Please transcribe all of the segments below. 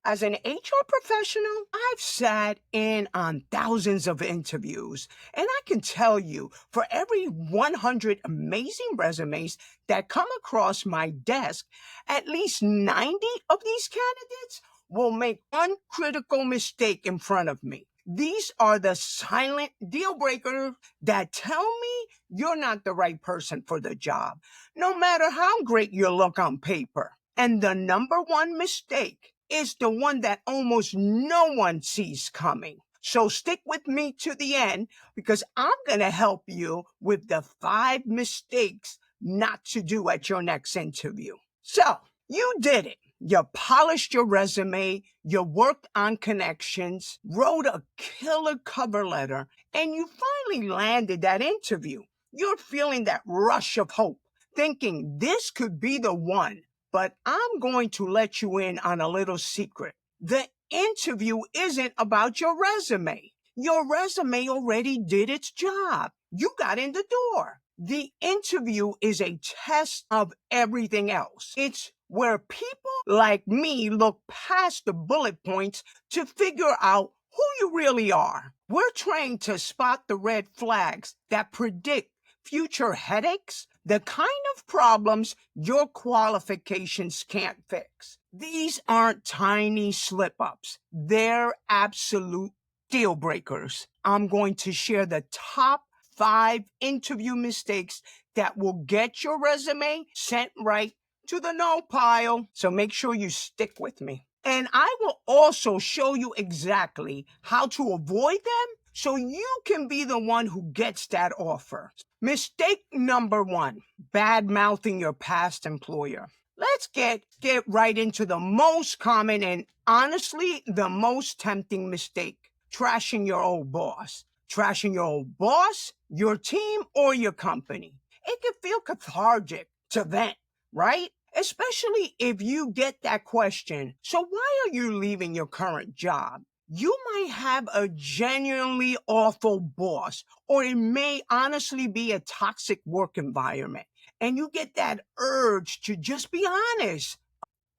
As an HR professional, I've sat in on thousands of interviews, and I can tell you for every 100 amazing resumes that come across my desk, at least 90 of these candidates will make one critical mistake in front of me. These are the silent deal breakers that tell me you're not the right person for the job, no matter how great you look on paper. And the number one mistake is the one that almost no one sees coming. So stick with me to the end because I'm going to help you with the 5 mistakes not to do at your next interview. So you did it. You polished your resume, you worked on connections, wrote a killer cover letter, and you finally landed that interview. You're feeling that rush of hope, thinking this could be the one. But I'm going to let you in on a little secret. The interview isn't about your resume. Your resume already did its job. You got in the door. The interview is a test of everything else. It's where people like me look past the bullet points to figure out who you really are. We're trained to spot the red flags that predict future headaches, the kind of problems your qualifications can't fix. These aren't tiny slip-ups. They're absolute deal breakers. I'm going to share the top 5 interview mistakes that will get your resume sent right to the no pile. So make sure you stick with me. And I will also show you exactly how to avoid them so you can be the one who gets that offer. Mistake number 1, bad-mouthing your past employer. Let's get right into the most common and honestly the most tempting mistake, trashing your old boss. Trashing your old boss, your team, or your company. It can feel cathartic to vent, right? Especially if you get that question, so why are you leaving your current job? You might have a genuinely awful boss, or it may honestly be a toxic work environment, and you get that urge to just be honest.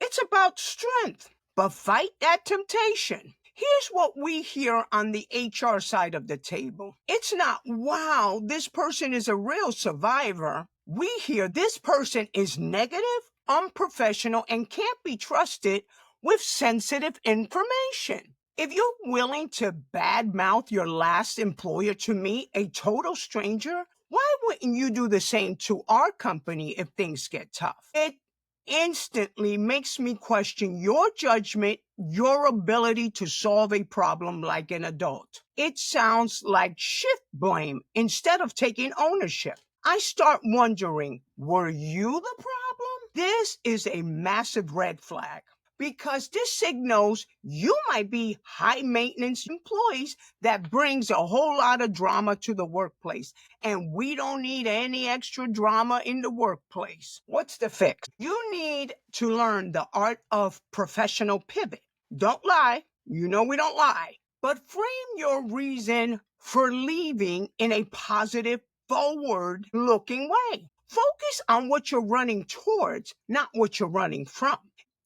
It's about strength, but fight that temptation. Here's what we hear on the HR side of the table. It's not, wow, this person is a real survivor. We hear this person is negative, unprofessional, and can't be trusted with sensitive information. If you're willing to badmouth your last employer to me, a total stranger, why wouldn't you do the same to our company if things get tough? It instantly makes me question your judgment, your ability to solve a problem like an adult. It sounds like shift blame instead of taking ownership. I start wondering, were you the problem? This is a massive red flag because this signals you might be high maintenance employees that brings a whole lot of drama to the workplace. And we don't need any extra drama in the workplace. What's the fix? You need to learn the art of professional pivot. Don't lie. You know we don't lie. But frame your reason for leaving in a positive, forward-looking way. Focus on what you're running towards, not what you're running from.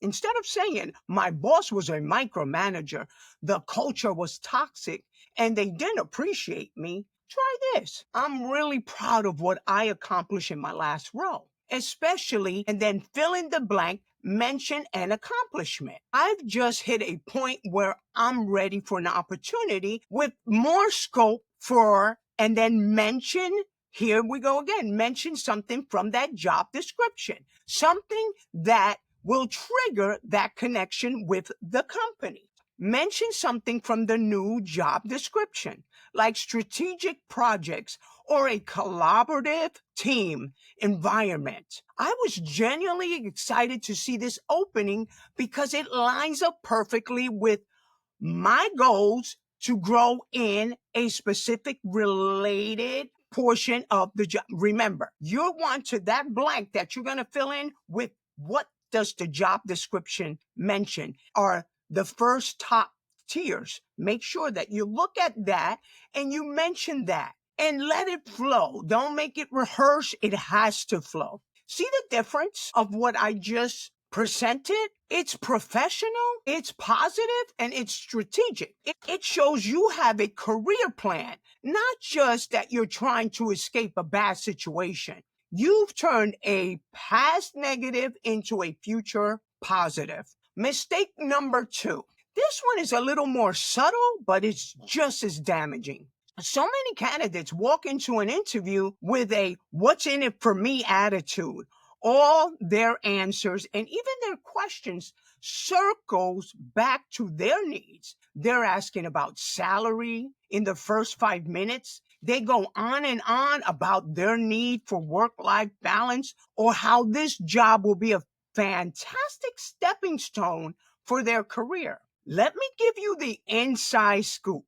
Instead of saying, my boss was a micromanager, the culture was toxic, and they didn't appreciate me, try this. I'm really proud of what I accomplished in my last role, especially, and then fill in the blank, mention an accomplishment. I've just hit a point where I'm ready for an opportunity with more scope for, and then mention, here we go again, mention something from that job description, something that will trigger that connection with the company. Mention something from the new job description, like strategic projects or a collaborative team environment. I was genuinely excited to see this opening because it lines up perfectly with my goals to grow in a specific related portion of the job. Remember, you want to that blank that you're going to fill in with what does the job description mention are the first top tiers. Make sure that you look at that and you mention that and let it flow. Don't make it rehearse. It has to flow. See the difference of what I just presented, it's professional, it's positive, and it's strategic. It shows you have a career plan, not just that you're trying to escape a bad situation. You've turned a past negative into a future positive. Mistake number 2. This one is a little more subtle, but it's just as damaging. So many candidates walk into an interview with a what's in it for me attitude. All their answers and even their questions circles back to their needs. They're asking about salary in the first 5 minutes. They go on and on about their need for work-life balance or how this job will be a fantastic stepping stone for their career. Let me give you the inside scoop.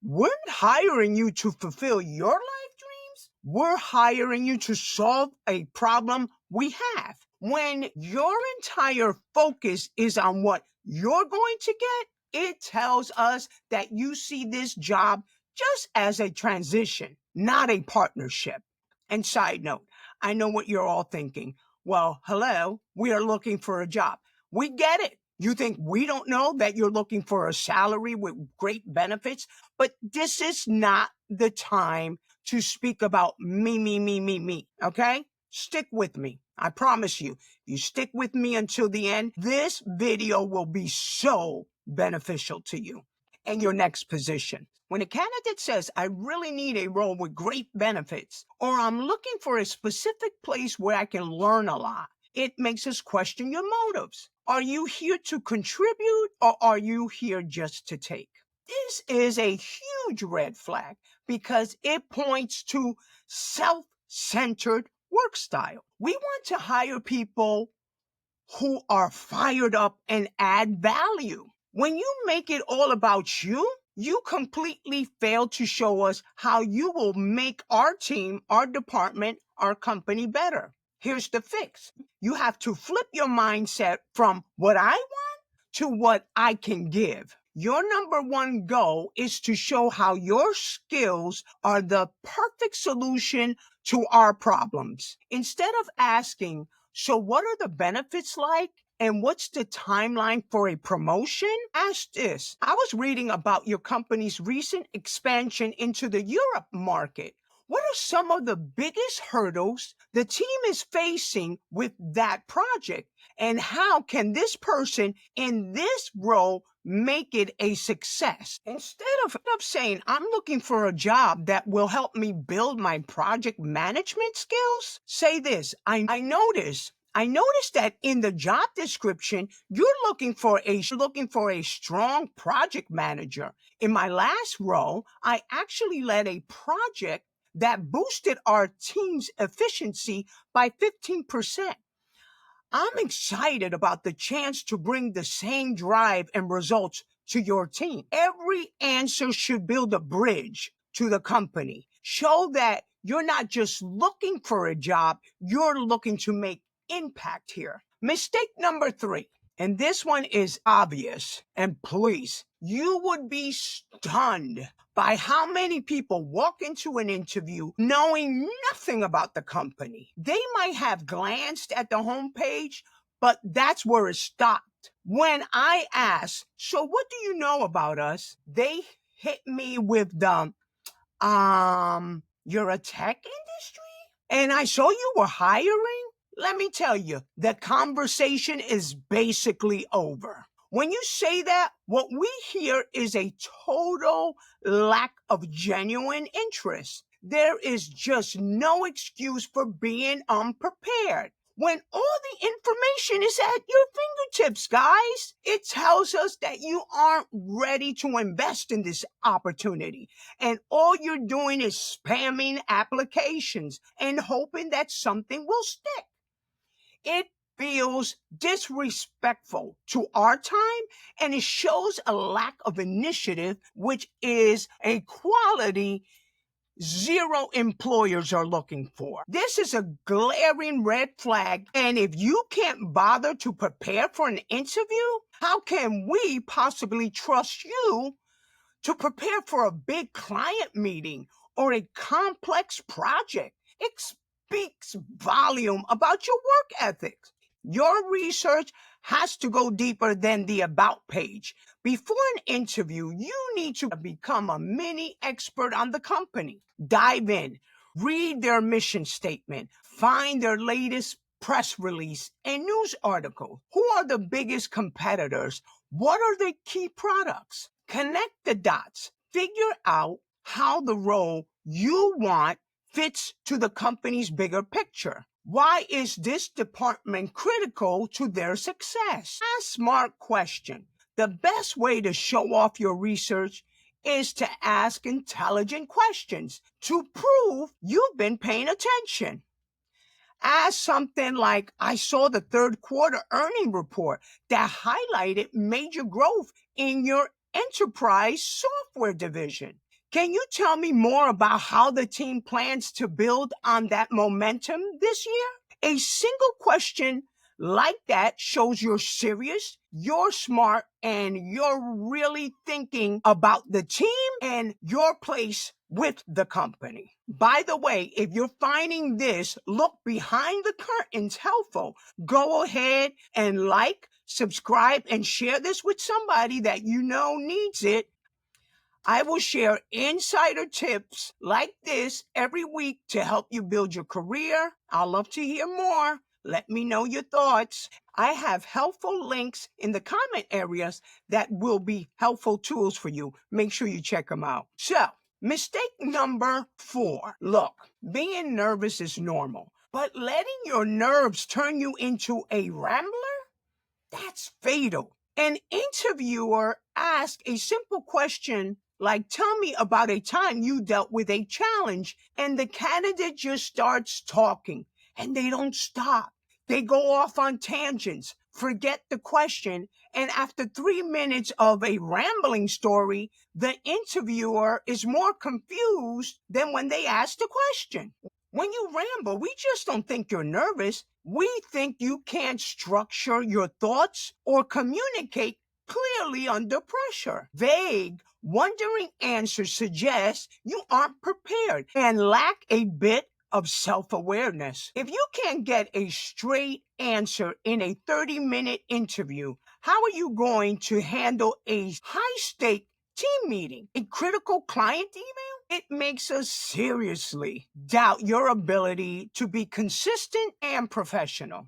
We're not hiring you to fulfill your life dreams. We're hiring you to solve a problem we have. When your entire focus is on what you're going to get, it tells us that you see this job just as a transition, not a partnership. And side note, I know what you're all thinking. Well, hello, we are looking for a job. We get it. You think we don't know that you're looking for a salary with great benefits? But this is not the time to speak about me, okay? Stick with me. I promise you, if you stick with me until the end, this video will be so beneficial to you and your next position. When a candidate says, I really need a role with great benefits, or I'm looking for a specific place where I can learn a lot, it makes us question your motives. Are you here to contribute or are you here just to take? This is a huge red flag because it points to self-centered work style. We want to hire people who are fired up and add value. When you make it all about you, you completely fail to show us how you will make our team, our department, our company better. Here's the fix. You have to flip your mindset from what I want to what I can give. Your number one goal is to show how your skills are the perfect solution to our problems. Instead of asking, so what are the benefits like? And what's the timeline for a promotion? Ask this. I was reading about your company's recent expansion into the Europe market. What are some of the biggest hurdles the team is facing with that project? And how can this person in this role make it a success? Instead of saying, I'm looking for a job that will help me build my project management skills, say this, I noticed that in the job description, you're looking for a strong project manager. In my last role, I actually led a project that boosted our team's efficiency by 15%. I'm excited about the chance to bring the same drive and results to your team. Every answer should build a bridge to the company. Show that you're not just looking for a job, you're looking to make impact here. Mistake number 3. And this one is obvious. And please, you would be stunned by how many people walk into an interview knowing nothing about the company. They might have glanced at the homepage, but that's where it stopped. When I asked, so what do you know about us? They hit me with the, you're a tech industry? And I saw you were hiring? Let me tell you, the conversation is basically over. When you say that, what we hear is a total lack of genuine interest. There is just no excuse for being unprepared. When all the information is at your fingertips, guys, it tells us that you aren't ready to invest in this opportunity. And all you're doing is spamming applications and hoping that something will stick. It feels disrespectful to our time and it shows a lack of initiative, which is a quality zero employers are looking for. This is a glaring red flag. And if you can't bother to prepare for an interview, how can we possibly trust you to prepare for a big client meeting or a complex project? It speaks volume about your work ethics. Your research has to go deeper than the about page. Before an interview, you need to become a mini expert on the company. Dive in, read their mission statement, find their latest press release and news article. Who are the biggest competitors? What are their key products? Connect the dots. Figure out how the role you want fits to the company's bigger picture. Why is this department critical to their success? Ask smart question. The best way to show off your research is to ask intelligent questions to prove you've been paying attention. Ask something like, I saw the third quarter earning report that highlighted major growth in your enterprise software division. Can you tell me more about how the team plans to build on that momentum this year? A single question like that shows you're serious, you're smart, and you're really thinking about the team and your place with the company. By the way, if you're finding this look behind the curtains helpful, go ahead and like, subscribe, and share this with somebody that you know needs it. I will share insider tips like this every week to help you build your career. I'd love to hear more. Let me know your thoughts. I have helpful links in the comment areas that will be helpful tools for you. Make sure you check them out. So, mistake number 4. Look, being nervous is normal, but letting your nerves turn you into a rambler? That's fatal. An interviewer asks a simple question like, tell me about a time you dealt with a challenge, and the candidate just starts talking and they don't stop. They go off on tangents, forget the question, and after 3 minutes of a rambling story, the interviewer is more confused than when they asked the question. When you ramble, we just don't think you're nervous. We think you can't structure your thoughts or communicate clearly under pressure. Vague, wondering answers suggest you aren't prepared and lack a bit of self-awareness. If you can't get a straight answer in a 30-minute interview, how are you going to handle a high-stake team meeting, a critical client email? It makes us seriously doubt your ability to be consistent and professional.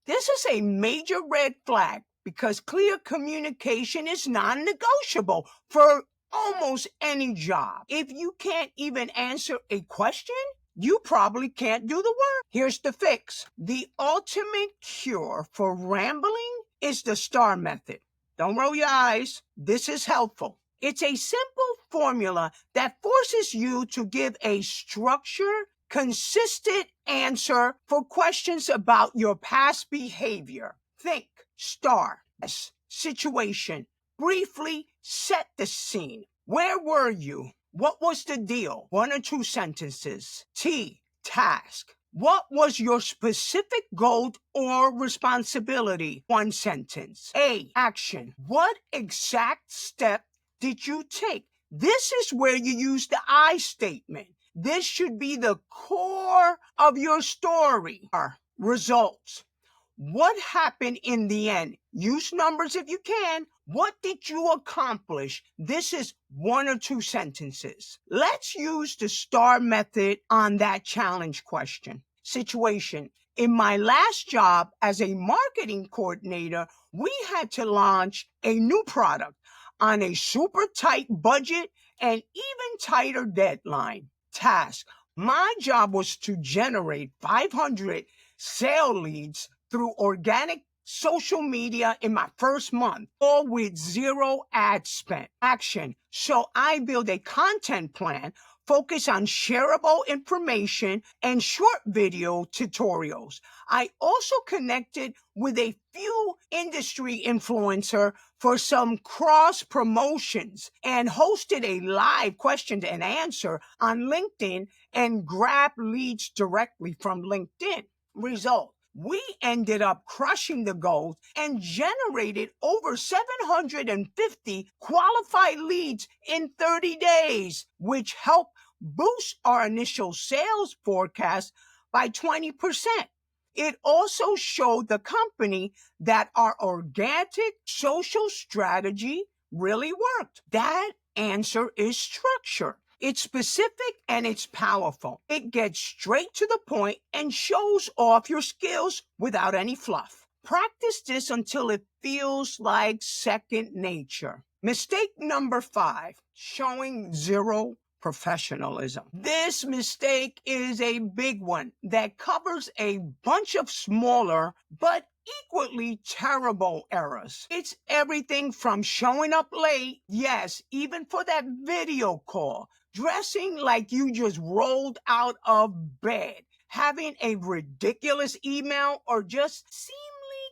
This is a major red flag because clear communication is non-negotiable for almost any job. If you can't even answer a question, you probably can't do the work. Here's the fix. The ultimate cure for rambling is the STAR method. Don't roll your eyes. This is helpful. It's a simple formula that forces you to give a structured, consistent answer for questions about your past behavior. Think, STAR, S, situation. Briefly set the scene. Where were you? What was the deal? 1 or 2 sentences. T, task. What was your specific goal or responsibility? 1 sentence. A, action. What exact step did you take? This is where you use the I statement. This should be the core of your story. Results. What happened in the end? Use numbers if you can. What did you accomplish? This is 1 or 2 sentences. Let's use the STAR method on that challenge question. Situation. In my last job as a marketing coordinator, we had to launch a new product on a super tight budget and even tighter deadline. Task. My job was to generate 500 sale leads through organic social media in my first month, all with 0 ad spend. Action. So I built a content plan focused on shareable information and short video tutorials. I also connected with a few industry influencers for some cross promotions and hosted a live question and answer on LinkedIn and grabbed leads directly from LinkedIn. Result. We ended up crushing the goals and generated over 750 qualified leads in 30 days, which helped boost our initial sales forecast by 20%. It also showed the company that our organic social strategy really worked. That answer is structure. It's specific and it's powerful. It gets straight to the point and shows off your skills without any fluff. Practice this until it feels like second nature. Mistake number 5, showing zero professionalism. This mistake is a big one that covers a bunch of smaller but equally terrible errors. It's everything from showing up late, yes, even for that video call, dressing like you just rolled out of bed, having a ridiculous email, or just seemingly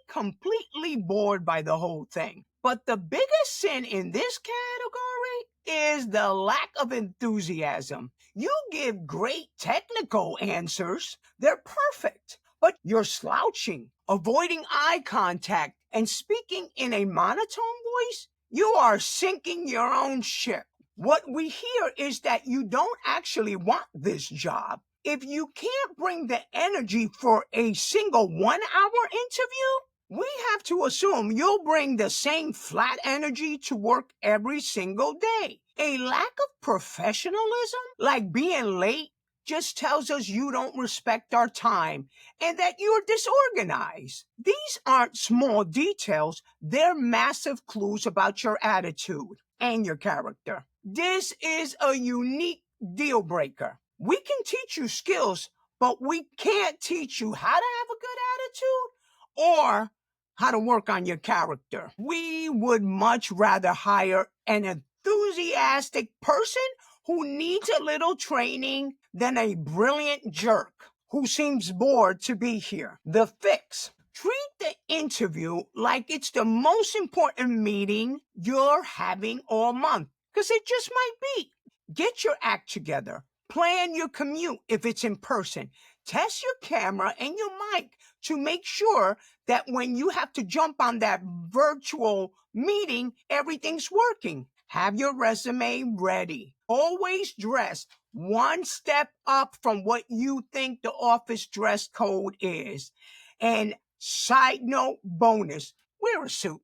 completely bored by the whole thing. But the biggest sin in this category is the lack of enthusiasm. You give great technical answers, they're perfect, but you're slouching, avoiding eye contact, and speaking in a monotone voice. You are sinking your own ship. What we hear is that you don't actually want this job. If you can't bring the energy for a single 1-hour interview, we have to assume you'll bring the same flat energy to work every single day. A lack of professionalism, like being late, just tells us you don't respect our time and that you're disorganized. These aren't small details, they're massive clues about your attitude and your character. This is a unique deal breaker. We can teach you skills, but we can't teach you how to have a good attitude or how to work on your character. We would much rather hire an enthusiastic person who needs a little training than a brilliant jerk who seems bored to be here. The fix. Treat the interview like it's the most important meeting you're having all month, because it just might be. Get your act together. Plan your commute if it's in person. Test your camera and your mic to make sure that when you have to jump on that virtual meeting, everything's working. Have your resume ready. Always dress one step up from what you think the office dress code is. And side note bonus, wear a suit.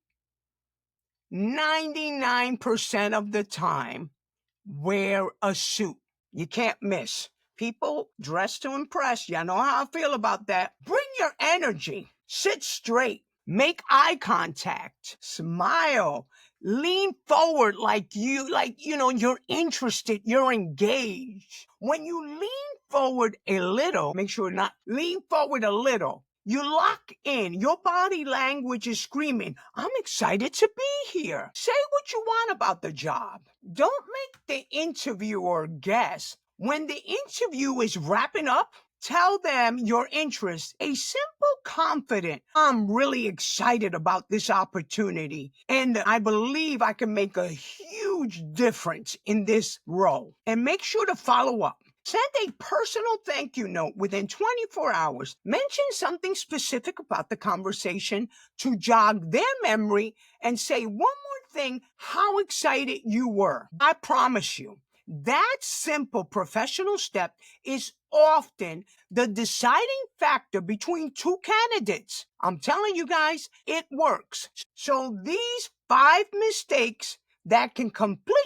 99% of the time, wear a suit. You can't miss. People dress to impress. You know how I feel about that. Bring your energy. Sit straight. Make eye contact. Smile. Lean forward like you're interested, you're engaged. When you lean forward a little, make sure not lean forward a little. You lock in. Your body language is screaming, I'm excited to be here. Say what you want about the job. Don't make the interviewer guess. When the interview is wrapping up, tell them your interest. A simple, confident, I'm really excited about this opportunity, and I believe I can make a huge difference in this role. And make sure to follow up. Send a personal thank you note within 24 hours. Mention something specific about the conversation to jog their memory and say one more thing, how excited you were. I promise you, that simple professional step is often the deciding factor between two candidates. I'm telling you guys, it works. So these 5 mistakes that can completely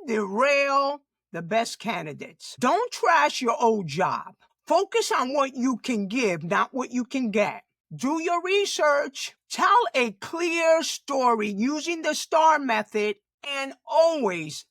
derail the best candidates. Don't trash your old job. Focus on what you can give, not what you can get. Do your research. Tell a clear story using the STAR method, and always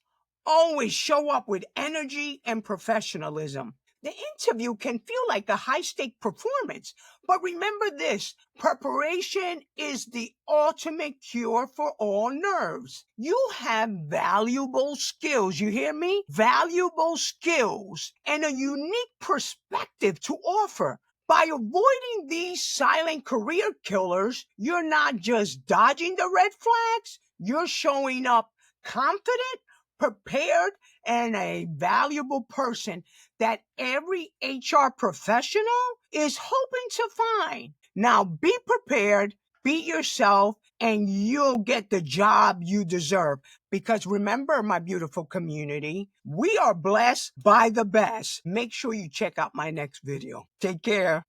show up with energy and professionalism. The interview can feel like a high-stake performance, but remember this, preparation is the ultimate cure for all nerves. You have valuable skills, you hear me? Valuable skills and a unique perspective to offer. By avoiding these silent career killers, you're not just dodging the red flags, you're showing up confident, prepared, and a valuable person that every HR professional is hoping to find. Now be prepared, be yourself, and you'll get the job you deserve. Because remember, my beautiful community, we are blessed by the best. Make sure you check out my next video. Take care.